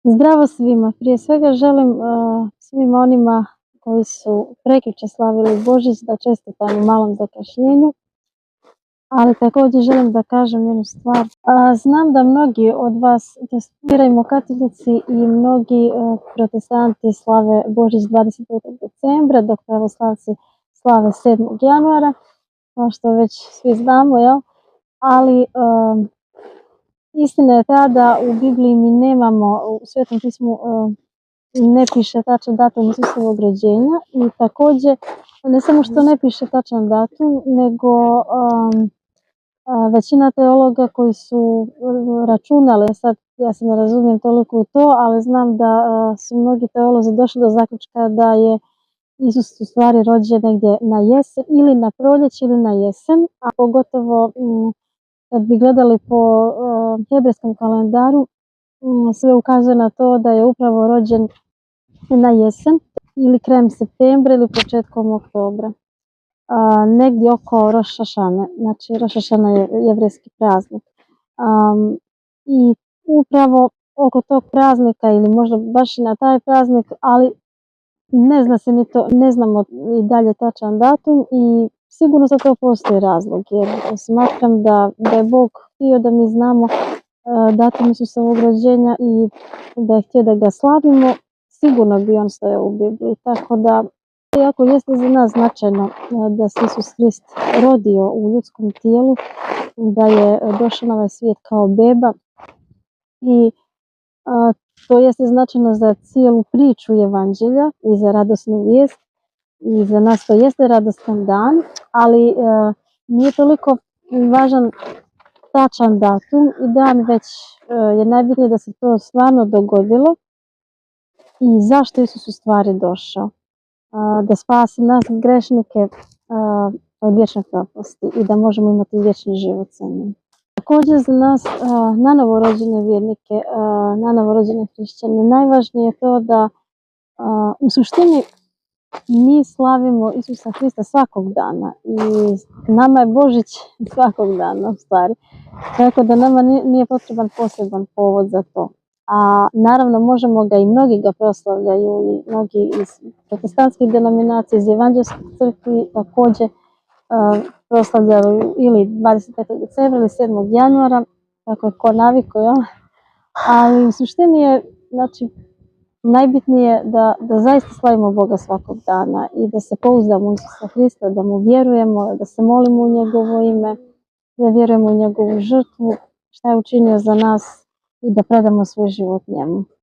Zdravo svima! Prije svega želim svima onima koji su prekjučer slavili Božić da čestitam u malom zakašnjenju, ali također želim da kažem jednu stvar. Znam da mnogi od vas, birajmo katolici i mnogi protestanti slave Božić 25. decembra, dok pravoslavci slave 7. januara, kao što već svi znamo, jel? Ali istina je ta da u Bibliji mi nemamo, u Svetom pismu ne piše tačan datum Isusovog rođenja i također ne samo što ne piše tačan datum, nego većina teologa koji su računali, sad ja se ne razumijem toliko u to, ali znam da su mnogi teolozi došli do zaključka da je Isus u stvari rođen negdje na jesen, ili na proljeće ili na jesen, a pogotovo kad bi gledali po hebrejskom kalendaru, sve ukazuje na to da je upravo rođen na jesen ili krajem septembra ili početkom oktobra, negdje oko Roš Hašane. Znači Roš Hašana je jevrejski praznik. I upravo oko tog praznika ili možda baš i na taj praznik, ali ne zna se ni to, ne znamo i dalje tačan datum i sigurno za to postoji razlog, jer smatram da je Bog htio da mi znamo datum Isusovog rođenja i da je htio da ga slavimo, sigurno bi on stojao u Bibliji. Tako da, iako jeste za nas značajno da se Isus Krist rodio u ljudskom tijelu, da je došao na ovaj svijet kao beba i to jeste značajno za cijelu priču Evanđelja i za radosnu vijest i za nas to jeste radostan dan, ali nije toliko važan tačan datum i dan, već je najbitnije da se to stvarno dogodilo i zašto Isus u stvari došao. Da spasi nas grešnike od vječne propasti i da možemo imati vječni život sa njim. Također za nas nanovorođene vjernike, nanovorođene hrišćane, najvažnije je to da u suštini mi slavimo Isusa Krista svakog dana i nama je Božić svakog dana u stvari. Tako da nama nije potreban poseban povod za to. A naravno možemo ga i mnogi ga proslavljaju i mnogi iz protestantskih denominacija, iz evanđelskih crkvi također proslavljaju ili 25. decembra ili 7. januara, kako je ko naviko, jel? Ali u suštini je, znači, najbitnije da zaista slavimo Boga svakog dana i da se pouzdamo u Isusa Krista, da mu vjerujemo, da se molimo u njegovo ime, da vjerujemo u njegovu žrtvu, šta je učinio za nas i da predamo svoj život njemu.